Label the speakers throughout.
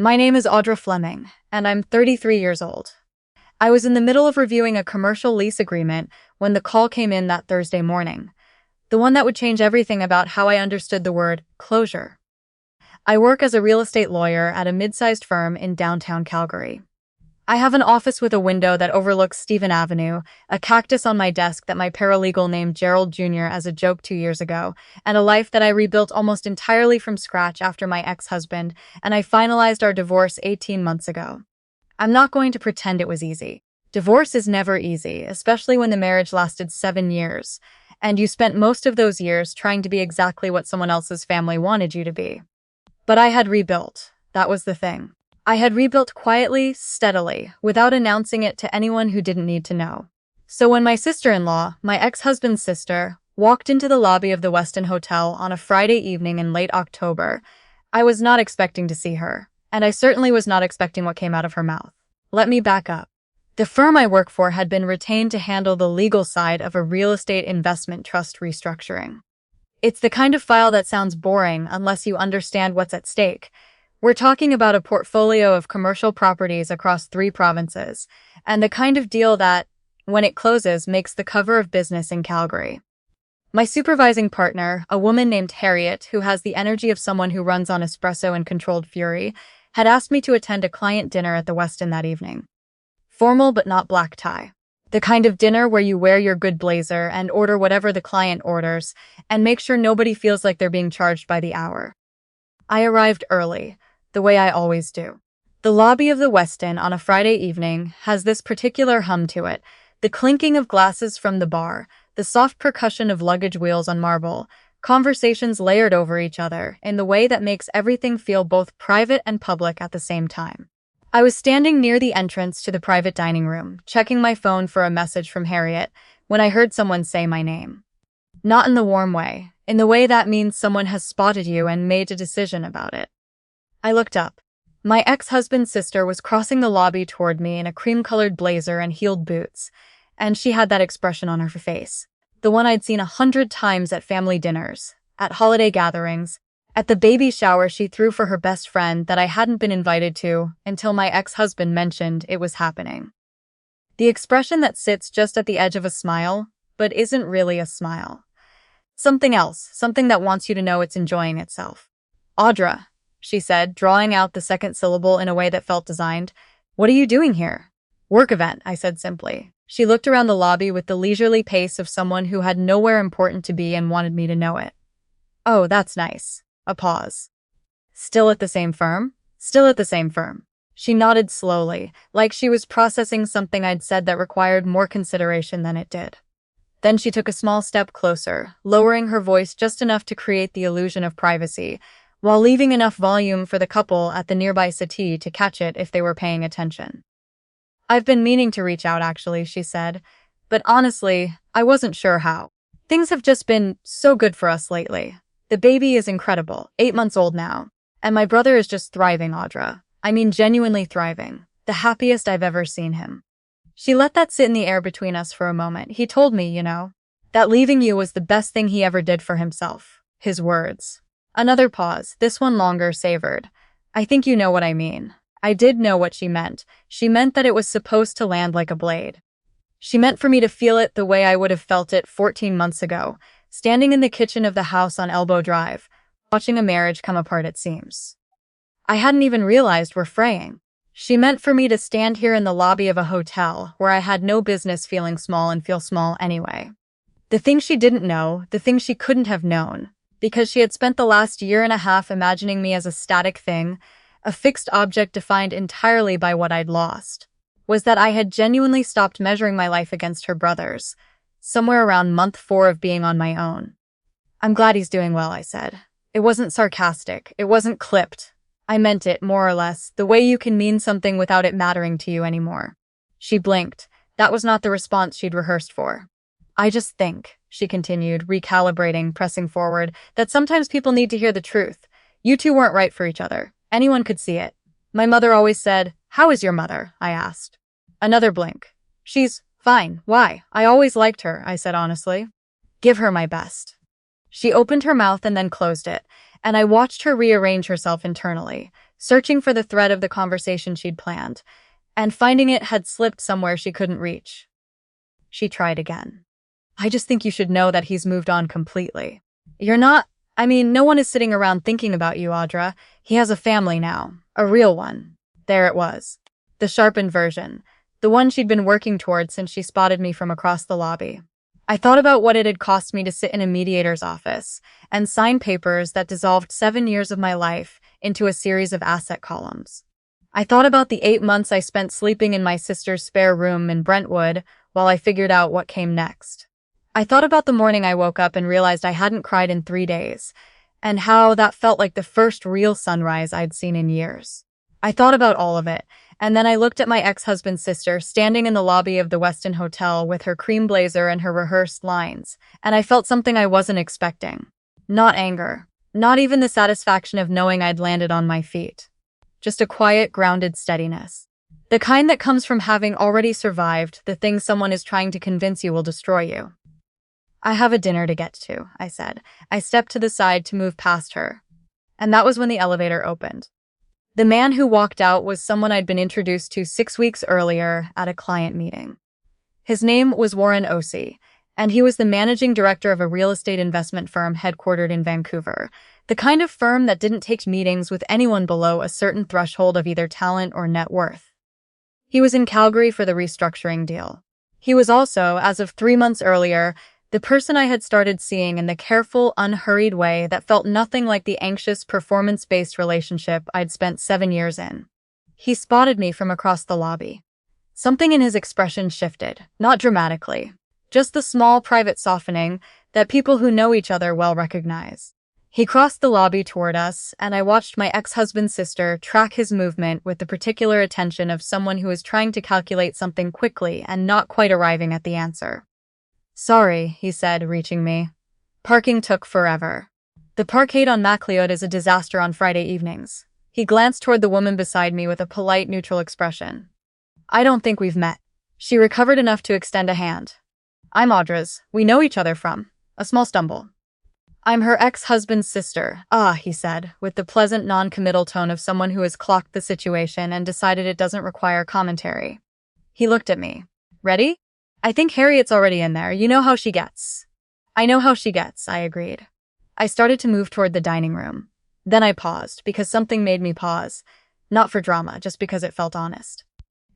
Speaker 1: My name is Audra Fleming, and I'm 33 years old. I was in the middle of reviewing a commercial lease agreement when the call came in that Thursday morning, the one that would change everything about how I understood the word closure. I work as a real estate lawyer at a mid-sized firm in downtown Calgary. I have an office with a window that overlooks Stephen Avenue, a cactus on my desk that my paralegal named Gerald Jr. as a joke 2 years ago, and a life that I rebuilt almost entirely from scratch after my ex-husband and I finalized our divorce 18 months ago. I'm not going to pretend it was easy. Divorce is never easy, especially when the marriage lasted 7 years, and you spent most of those years trying to be exactly what someone else's family wanted you to be. But I had rebuilt. That was the thing. I had rebuilt quietly, steadily, without announcing it to anyone who didn't need to know. So when my sister-in-law, my ex-husband's sister, walked into the lobby of the Westin Hotel on a Friday evening in late October, I was not expecting to see her, and I certainly was not expecting what came out of her mouth. Let me back up. The firm I work for had been retained to handle the legal side of a real estate investment trust restructuring. It's the kind of file that sounds boring unless you understand what's at stake. We're talking about a portfolio of commercial properties across 3 provinces, and the kind of deal that, when it closes, makes the cover of business in Calgary. My supervising partner, a woman named Harriet, who has the energy of someone who runs on espresso and controlled fury, had asked me to attend a client dinner at the Westin that evening. Formal but not black tie. The kind of dinner where you wear your good blazer and order whatever the client orders, and make sure nobody feels like they're being charged by the hour. I arrived early, the way I always do. The lobby of the Westin on a Friday evening has this particular hum to it, the clinking of glasses from the bar, the soft percussion of luggage wheels on marble, conversations layered over each other in the way that makes everything feel both private and public at the same time. I was standing near the entrance to the private dining room, checking my phone for a message from Harriet, when I heard someone say my name. Not in the warm way, in the way that means someone has spotted you and made a decision about it. I looked up. My ex-husband's sister was crossing the lobby toward me in a cream-colored blazer and heeled boots, and she had that expression on her face. The one I'd seen 100 times at family dinners, at holiday gatherings, at the baby shower she threw for her best friend that I hadn't been invited to until my ex-husband mentioned it was happening. The expression that sits just at the edge of a smile, but isn't really a smile. Something else, something that wants you to know it's enjoying itself. "Audra," she said, drawing out the second syllable in a way that felt designed. "What are you doing here?" "Work event," I said simply. She looked around the lobby with the leisurely pace of someone who had nowhere important to be and wanted me to know it. "Oh, that's nice." A pause. "Still at the same firm?" "Still at the same firm." She nodded slowly, like she was processing something I'd said that required more consideration than it did. Then she took a small step closer, lowering her voice just enough to create the illusion of privacy, while leaving enough volume for the couple at the nearby settee to catch it if they were paying attention. "I've been meaning to reach out actually," she said, "but honestly, I wasn't sure how. Things have just been so good for us lately. The baby is incredible, 8 months old now, and my brother is just thriving, Audra. I mean genuinely thriving, the happiest I've ever seen him." She let that sit in the air between us for a moment. "He told me, that leaving you was the best thing he ever did for himself." His words. Another pause, this one longer, savored. "I think you know what I mean." I did know what she meant. She meant that it was supposed to land like a blade. She meant for me to feel it the way I would have felt it 14 months ago, standing in the kitchen of the house on Elbow Drive, watching a marriage come apart it seems. I hadn't even realized we're fraying. She meant for me to stand here in the lobby of a hotel where I had no business feeling small and feel small anyway. The thing she didn't know, the thing she couldn't have known, because she had spent the last year and a half imagining me as a static thing, a fixed object defined entirely by what I'd lost, was that I had genuinely stopped measuring my life against her brother's, somewhere around month 4 of being on my own. "I'm glad he's doing well," I said. It wasn't sarcastic, it wasn't clipped. I meant it, more or less, the way you can mean something without it mattering to you anymore. She blinked. That was not the response she'd rehearsed for. "I just think," she continued, recalibrating, pressing forward, "that sometimes people need to hear the truth. You two weren't right for each other. Anyone could see it. My mother always said, 'How is your mother?' I asked." Another blink. "She's fine. Why? I always liked her," I said honestly. "Give her my best." She opened her mouth and then closed it, and I watched her rearrange herself internally, searching for the thread of the conversation she'd planned, and finding it had slipped somewhere she couldn't reach. She tried again. I just think you should know that he's moved on completely. You're not, no one is sitting around thinking about you, Audra. He has a family now. A real one. There it was. The sharpened version. The one she'd been working towards since she spotted me from across the lobby. I thought about what it had cost me to sit in a mediator's office and sign papers that dissolved 7 years of my life into a series of asset columns. I thought about the 8 months I spent sleeping in my sister's spare room in Brentwood while I figured out what came next. I thought about the morning I woke up and realized I hadn't cried in 3 days, and how that felt like the first real sunrise I'd seen in years. I thought about all of it, and then I looked at my ex-husband's sister standing in the lobby of the Westin hotel with her cream blazer and her rehearsed lines, and I felt something I wasn't expecting. Not anger. Not even the satisfaction of knowing I'd landed on my feet. Just a quiet, grounded steadiness. The kind that comes from having already survived the thing someone is trying to convince you will destroy you. I have a dinner to get to, I said. I stepped to the side to move past her. And that was when the elevator opened. The man who walked out was someone I'd been introduced to 6 weeks earlier at a client meeting. His name was Warren Ossie, and he was the managing director of a real estate investment firm headquartered in Vancouver, the kind of firm that didn't take meetings with anyone below a certain threshold of either talent or net worth. He was in Calgary for the restructuring deal. He was also, as of 3 months earlier, the person I had started seeing in the careful, unhurried way that felt nothing like the anxious, performance-based relationship I'd spent 7 years in. He spotted me from across the lobby. Something in his expression shifted, not dramatically, just the small, private softening that people who know each other well recognize. He crossed the lobby toward us, and I watched my ex-husband's sister track his movement with the particular attention of someone who is trying to calculate something quickly and not quite arriving at the answer. "Sorry," he said, reaching me. "Parking took forever. The parkade on Macleod is a disaster on Friday evenings." He glanced toward the woman beside me with a polite, neutral expression. "I don't think we've met." She recovered enough to extend a hand. "I'm Audra's. We know each other from a small stumble." "I'm her ex-husband's sister." "Ah," he said, with the pleasant non-committal tone of someone who has clocked the situation and decided it doesn't require commentary. He looked at me. "Ready?" "I think Harriet's already in there. You know how she gets." "I know how she gets," I agreed. I started to move toward the dining room. Then I paused, because something made me pause. Not for drama, just because it felt honest.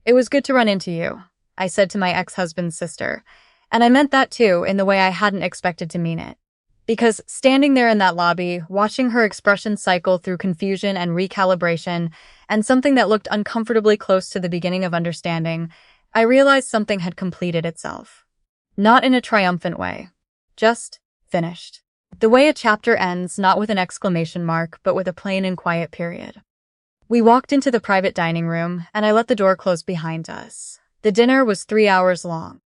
Speaker 1: "It was good to run into you," I said to my ex-husband's sister. And I meant that too, in the way I hadn't expected to mean it. Because standing there in that lobby, watching her expression cycle through confusion and recalibration, and something that looked uncomfortably close to the beginning of understanding, I realized something had completed itself. Not in a triumphant way. Just finished. The way a chapter ends, not with an exclamation mark, but with a plain and quiet period. We walked into the private dining room, and I let the door close behind us. The dinner was 3 hours long.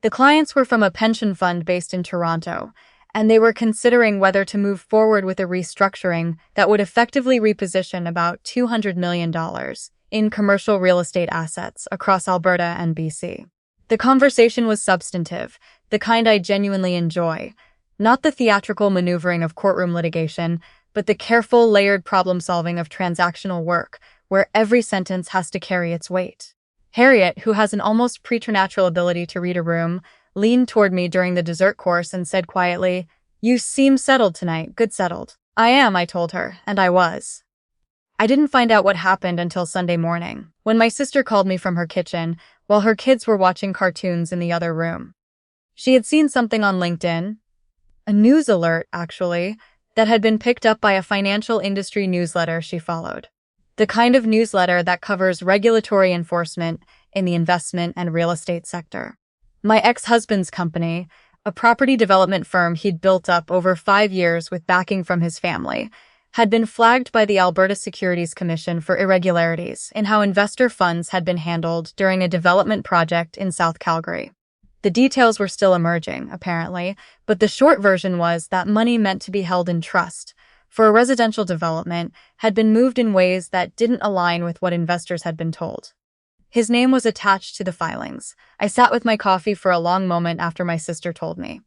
Speaker 1: The clients were from a pension fund based in Toronto, and they were considering whether to move forward with a restructuring that would effectively reposition about $200 million in commercial real estate assets across Alberta and BC. The conversation was substantive, the kind I genuinely enjoy, not the theatrical maneuvering of courtroom litigation, but the careful, layered problem-solving of transactional work, where every sentence has to carry its weight. Harriet, who has an almost preternatural ability to read a room, leaned toward me during the dessert course and said quietly, "You seem settled tonight, good settled." "I am," I told her, and I was. I didn't find out what happened until Sunday morning, when my sister called me from her kitchen while her kids were watching cartoons in the other room. She had seen something on LinkedIn, a news alert, actually, that had been picked up by a financial industry newsletter she followed. The kind of newsletter that covers regulatory enforcement in the investment and real estate sector. My ex-husband's company, a property development firm he'd built up over 5 years with backing from his family, had been flagged by the Alberta Securities Commission for irregularities in how investor funds had been handled during a development project in South Calgary. The details were still emerging, apparently, but the short version was that money meant to be held in trust for a residential development had been moved in ways that didn't align with what investors had been told. His name was attached to the filings. I sat with my coffee for a long moment after my sister told me.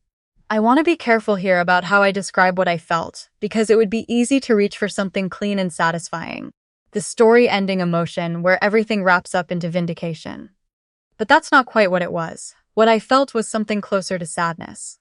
Speaker 1: I want to be careful here about how I describe what I felt, because it would be easy to reach for something clean and satisfying. The story ending emotion where everything wraps up into vindication. But that's not quite what it was. What I felt was something closer to sadness.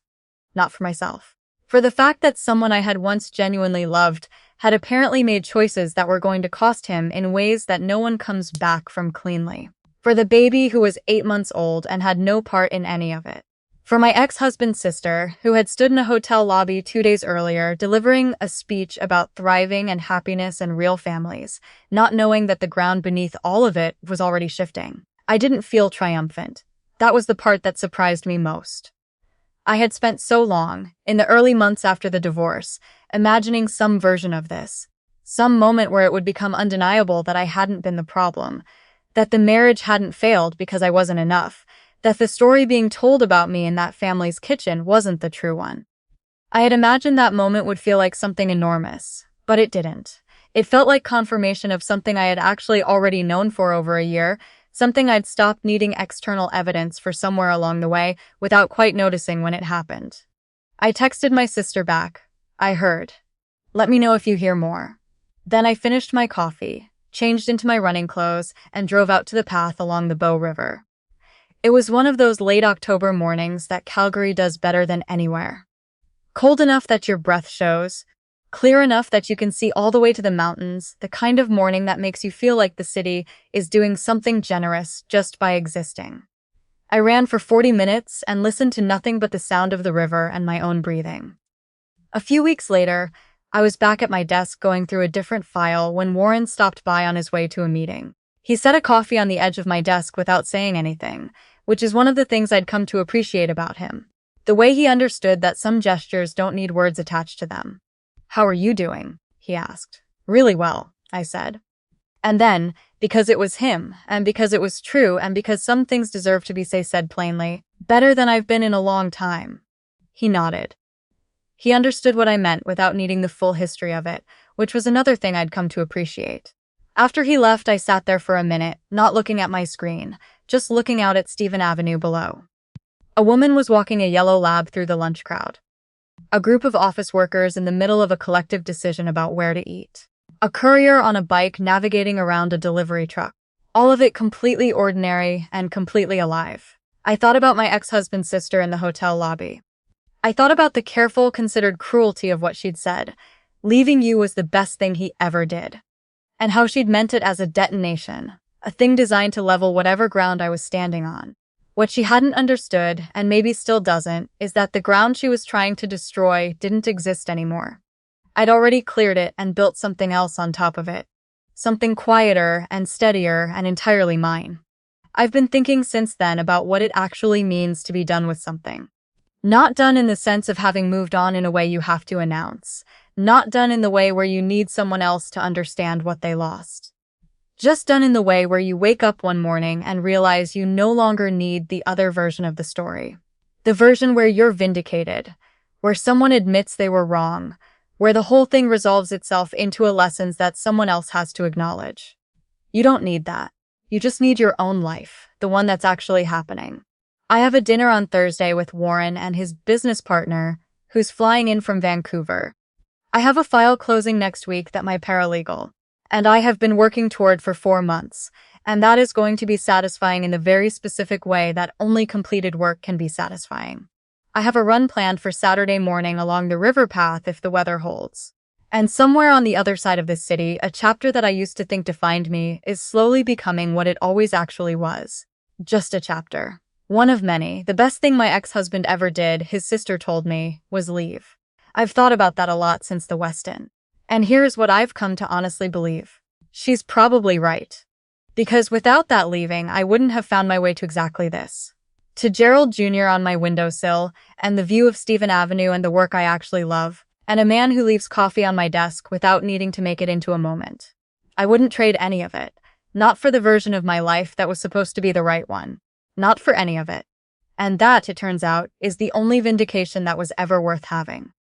Speaker 1: Not for myself. For the fact that someone I had once genuinely loved had apparently made choices that were going to cost him in ways that no one comes back from cleanly. For the baby who was 8 months old and had no part in any of it. For my ex-husband's sister, who had stood in a hotel lobby 2 days earlier, delivering a speech about thriving and happiness and real families, not knowing that the ground beneath all of it was already shifting. I didn't feel triumphant. That was the part that surprised me most. I had spent so long, in the early months after the divorce, imagining some version of this. Some moment where it would become undeniable that I hadn't been the problem, that the marriage hadn't failed because I wasn't enough, that the story being told about me in that family's kitchen wasn't the true one. I had imagined that moment would feel like something enormous, but it didn't. It felt like confirmation of something I had actually already known for over a year, something I'd stopped needing external evidence for somewhere along the way without quite noticing when it happened. I texted my sister back. I heard. Let me know if you hear more. Then I finished my coffee, changed into my running clothes, and drove out to the path along the Bow River. It was one of those late October mornings that Calgary does better than anywhere. Cold enough that your breath shows, clear enough that you can see all the way to the mountains, the kind of morning that makes you feel like the city is doing something generous just by existing. I ran for 40 minutes and listened to nothing but the sound of the river and my own breathing. A few weeks later, I was back at my desk going through a different file when Warren stopped by on his way to a meeting. He set a coffee on the edge of my desk without saying anything, which is one of the things I'd come to appreciate about him. The way he understood that some gestures don't need words attached to them. "How are you doing?" he asked. "Really well," I said. And then, because it was him, and because it was true, and because some things deserve to be said plainly, "Better than I've been in a long time." He nodded. He understood what I meant without needing the full history of it, which was another thing I'd come to appreciate. After he left, I sat there for a minute, not looking at my screen, just looking out at Stephen Avenue below. A woman was walking a yellow lab through the lunch crowd. A group of office workers in the middle of a collective decision about where to eat. A courier on a bike navigating around a delivery truck. All of it completely ordinary and completely alive. I thought about my ex-husband's sister in the hotel lobby. I thought about the careful, considered cruelty of what she'd said. Leaving you was the best thing he ever did. And how she'd meant it as a detonation, a thing designed to level whatever ground I was standing on. What she hadn't understood, and maybe still doesn't, is that the ground she was trying to destroy didn't exist anymore. I'd already cleared it and built something else on top of it. Something quieter and steadier and entirely mine. I've been thinking since then about what it actually means to be done with something. Not done in the sense of having moved on in a way you have to announce. Not done in the way where you need someone else to understand what they lost. Just done in the way where you wake up one morning and realize you no longer need the other version of the story. The version where you're vindicated, where someone admits they were wrong, where the whole thing resolves itself into a lesson that someone else has to acknowledge. You don't need that. You just need your own life, the one that's actually happening. I have a dinner on Thursday with Warren and his business partner, who's flying in from Vancouver. I have a file closing next week that my paralegal and I have been working toward for 4 months, and that is going to be satisfying in the very specific way that only completed work can be satisfying. I have a run planned for Saturday morning along the river path if the weather holds. And somewhere on the other side of this city, a chapter that I used to think defined me is slowly becoming what it always actually was. Just a chapter. One of many. The best thing my ex-husband ever did, his sister told me, was leave. I've thought about that a lot since the Westin. And here's what I've come to honestly believe. She's probably right. Because without that leaving, I wouldn't have found my way to exactly this. To Gerald Jr. on my windowsill, and the view of Stephen Avenue and the work I actually love, and a man who leaves coffee on my desk without needing to make it into a moment. I wouldn't trade any of it. Not for the version of my life that was supposed to be the right one. Not for any of it. And that, it turns out, is the only vindication that was ever worth having.